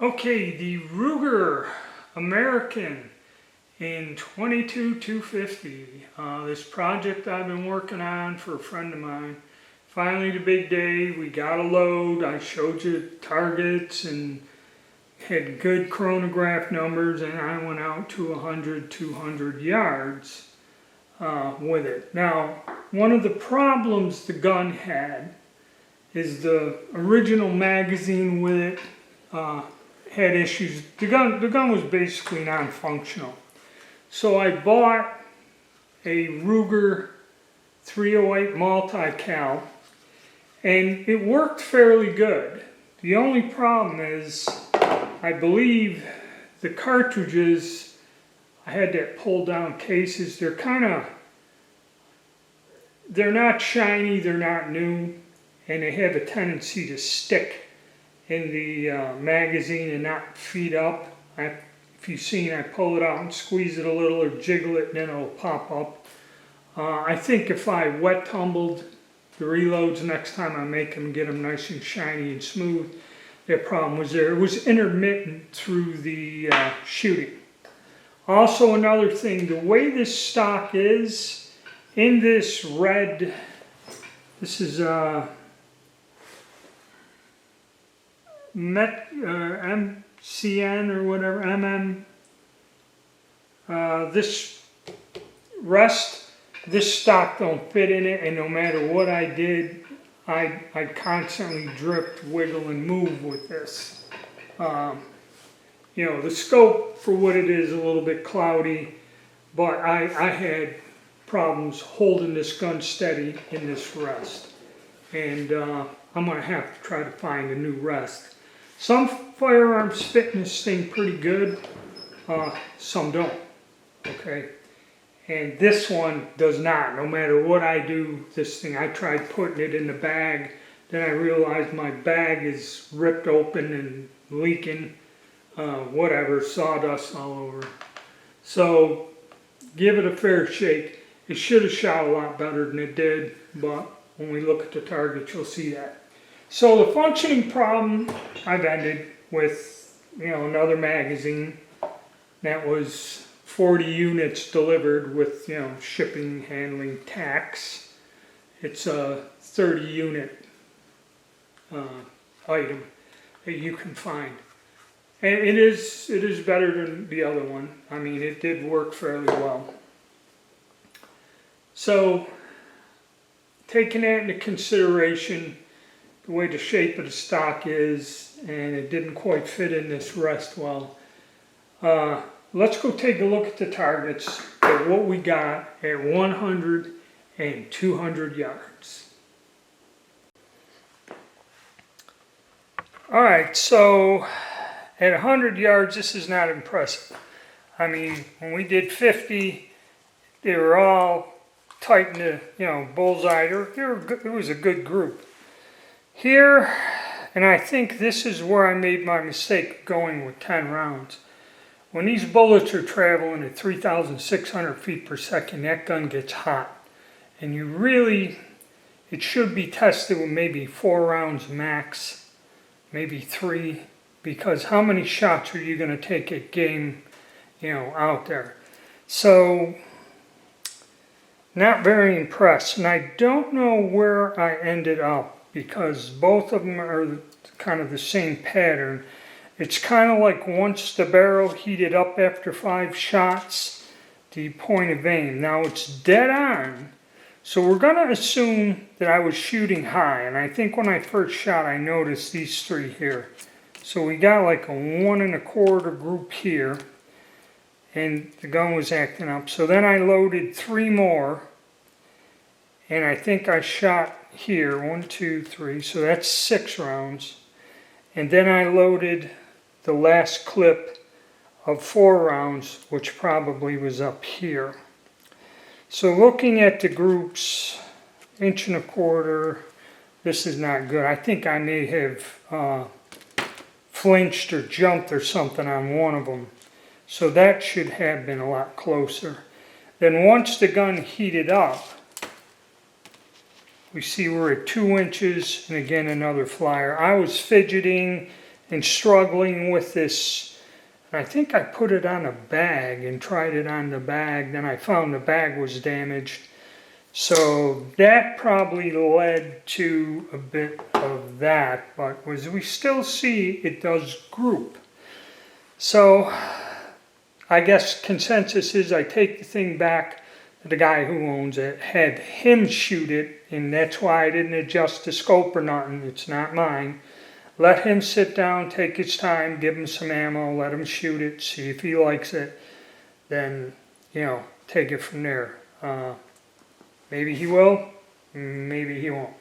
Okay, the Ruger American in 22-250. This project I've been working on for a friend of mine. Finally the big day, we got a load. I showed you targets and had good chronograph numbers, and I went out to 100, 200 yards with it. Now, one of the problems the gun had is the original magazine with it had issues. The gun was basically non-functional. So I bought a Ruger 308 multi-cal, and it worked fairly good. The only problem is, I believe the cartridges, I had to pull down cases. They're not shiny, they're not new, and they have a tendency to stick in the magazine and not feed up. If you've seen, I pull it out and squeeze it a little or jiggle it, and then it'll pop up. I think if I wet tumbled the reloads next time I make them, get them nice and shiny and smooth, that problem was there. It was intermittent through the shooting. Also, another thing, the way this stock is, in this red, this is MCN or whatever, this rest, this stock don't fit in it, and no matter what I did, I'd constantly drift, wiggle, and move with this. You know, the scope for what it is a little bit cloudy, but I had problems holding this gun steady in this rest. And I'm going to have to try to find a new rest. Some firearms fit in this thing pretty good, some don't, okay? And this one does not. No matter what I do, this thing, I tried putting it in the bag, then I realized my bag is ripped open and leaking, whatever, sawdust all over. So, give it a fair shake. It should have shot a lot better than it did, but when we look at the target, you'll see that. So the functioning problem I've ended with, another magazine that was 40 units delivered with, shipping, handling, tax. It's a 30 unit item that you can find. And it is better than the other one. I mean, it did work fairly well. So, taking that into consideration, the way the shape of the stock is, and it didn't quite fit in this rest well, let's go take a look at the targets at what we got at 100 and 200 yards. Alright, so at 100 yards, this is not impressive. I mean, when we did 50, they were all tight in the, bullseye. It was a good group. Here, and I think this is where I made my mistake going with 10 rounds. When these bullets are traveling at 3,600 feet per second, that gun gets hot. And it should be tested with maybe 4 rounds max, maybe 3, because how many shots are you going to take at game, out there? So, not very impressed. And I don't know where I ended up, because both of them are kind of the same pattern. It's kind of like once the barrel heated up after 5 shots, the point of aim. Now it's dead on, so we're going to assume that I was shooting high, and I think when I first shot I noticed these 3 here. So we got like a 1 1/4 group here, and the gun was acting up. So then I loaded 3 more, and I think I shot here, 1, 2, 3, so that's 6 rounds. And then I loaded the last clip of 4 rounds, which probably was up here. So looking at the groups, 1 1/4, this is not good. I think I may have flinched or jumped or something on one of them. So that should have been a lot closer. Then once the gun heated up, we see we're at 2 inches, and again another flyer. I was fidgeting, and struggling with this. I think I put it on a bag and tried it on the bag. Then I found the bag was damaged. So that probably led to a bit of that. But as we still see, it does group. So I guess consensus is I take the thing back to the guy who owns it, had him shoot it, and that's why I didn't adjust the scope or nothing. It's not mine. Let him sit down, take his time, give him some ammo, let him shoot it, see if he likes it, then, take it from there. Maybe he will, maybe he won't.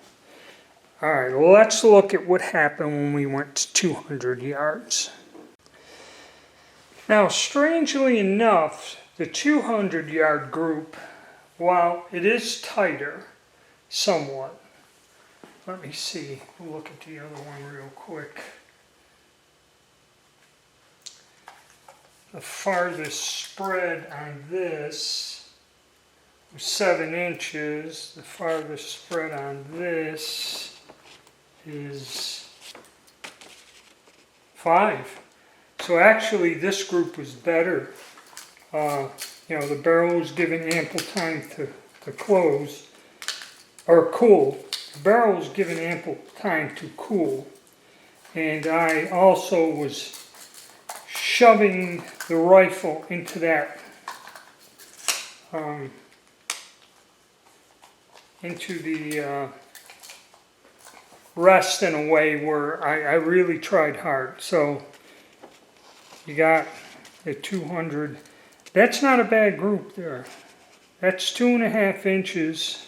Alright, let's look at what happened when we went to 200 yards. Now, strangely enough, the 200-yard group, while it is tighter, somewhat. Let me see, we'll look at the other one real quick. The farthest spread on this was 7 inches. The farthest spread on this is 5. So actually this group was better. The barrel was given ample time to close, or cool. The barrel was given ample time to cool. And I also was shoving the rifle into that, into the rest in a way where I really tried hard. So you got the 200. That's not a bad group there. That's 2.5 inches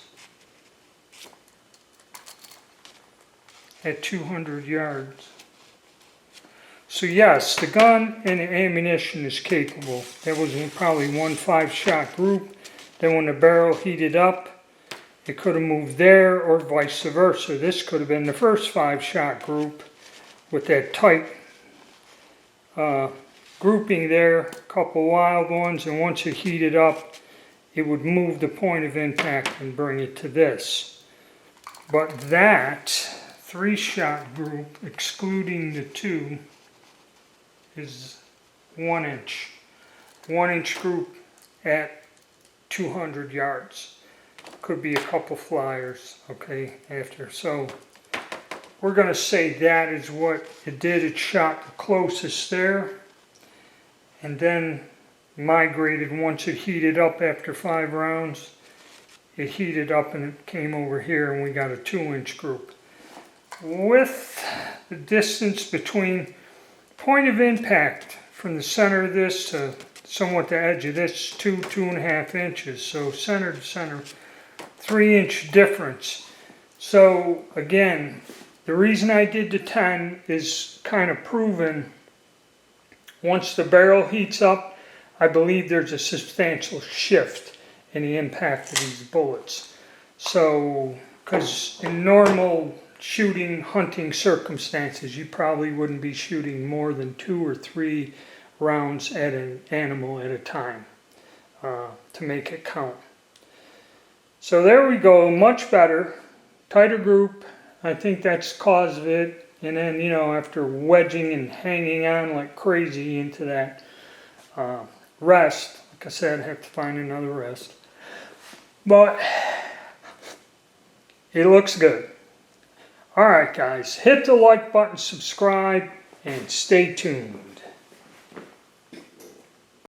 at 200 yards. So yes, the gun and the ammunition is capable. That was probably one 5-shot group. Then when the barrel heated up, it could have moved there or vice versa. This could have been the first 5-shot group with that tight grouping there, a couple wild ones, and once it heated up, it would move the point of impact and bring it to this. But that 3-shot group, excluding the 2, is 1 inch. 1 inch group at 200 yards. Could be a couple flyers, okay, after. So we're going to say that is what it did. It shot the closest there and then migrated once it heated up after 5 rounds. It heated up and it came over here and we got a 2-inch group. With the distance between point of impact from the center of this to somewhat the edge of this, 2.5 inches. So center to center, 3-inch difference. So again, the reason I did the 10 is kind of proven. Once the barrel heats up, I believe there's a substantial shift in the impact of these bullets. So, because in normal shooting, hunting circumstances, you probably wouldn't be shooting more than 2 or 3 rounds at an animal at a time to make it count. So there we go, much better, tighter group. I think that's the cause of it. And then, after wedging and hanging on like crazy into that rest, like I said, I have to find another rest. But it looks good. Alright guys, hit the like button, subscribe, and stay tuned.